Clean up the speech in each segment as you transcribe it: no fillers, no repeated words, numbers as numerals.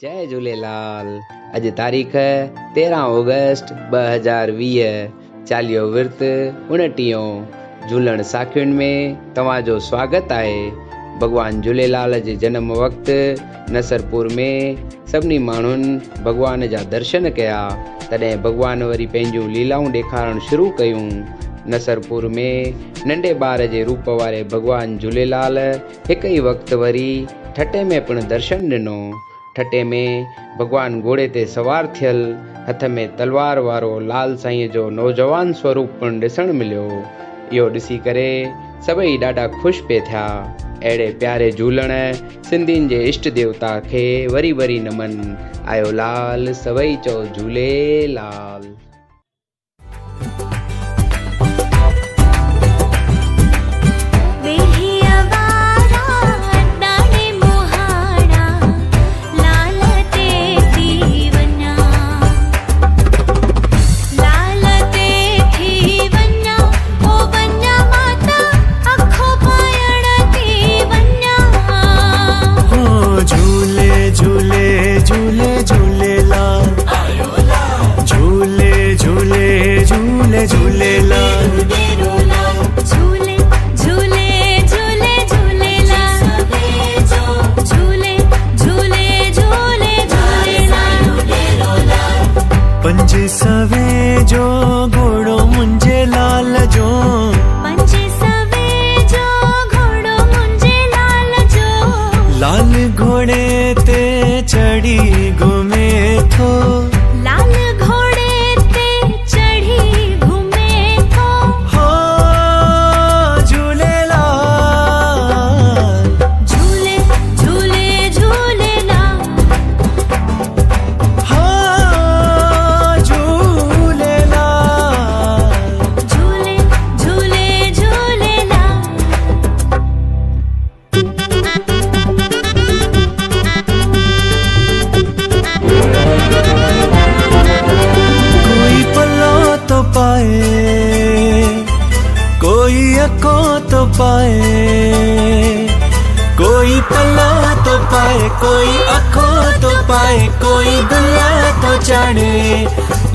जय झूलेलाल। अॼु तारीख़ 13 ऑगस्ट 2020। चालीहो विर्त 29 झूलण साखियुनि में तव्हांजो स्वागत आहे। भॻवान झूलेलाल जे जनम वक़्तु नसरपुर में सभिनी माण्हुनि भॻवान जा दर्शन कया। तॾहिं भॻवान वरी पंहिंजूं लीलाऊं ॾेखारणु शुरू कयूं। नसरपुर में नंढे ॿार जे रूप वारे भॻवान झूलेलाल हिकु ई वक़्तु वरी ठटे में पिणु दर्शन ॾिनो। ठटे में भॻवान घोड़े ते सवार थियल हथ में तलवार वारो लाल साईं जो नौजवान स्वरूप पिणु ॾिसणु मिलियो। इहो ॾिसी करे सभई ॾाढा ख़ुशि पिए थिया। अहिड़े प्यारे झूलण सिंधियुनि जे इष्ट देवता खे वरी वरी नमन। आयो लाल सभई चओ झूलेलाल। पंज सवे जो घोड़ो मुंहिंजे लाल जो, पंज सवे जो घोड़ो मुंहिंजे लाल जो, लाल घोड़े ते चढ़ी घुमे थो, लाल घोड़े ते चढ़ी घुमे थो। हो झूलेलाल, झूले झूले झूलेलाल, हो झूलेलाल, झूले झूले झूलेलाल। कोई पल्लो तो पाए, कोई अखो तो पाए, कोई पल्ला तो पाए, कोई अखो तो पाए, कोई दुल्ला तो चढ़े।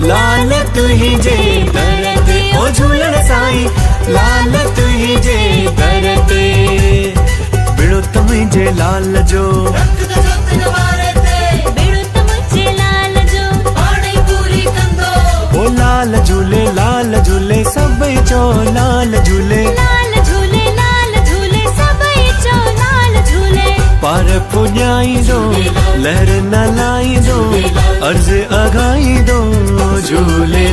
लाल तुही जे दर ते ओ झूलण साईं, लाल तुही जे दर ते बिड़ो त मुंहिंजे लाल जो, बेड़ो त मुंहिंजे लाल जो, पाणी पूरी कंदो। ओ लाल झूले सभई चो लाल झूले, लाल झूले सभई चो लाल झूले। पार पुॼाईंदो लहर न लाईंदो, अर्ज़ अघाईंदो झूले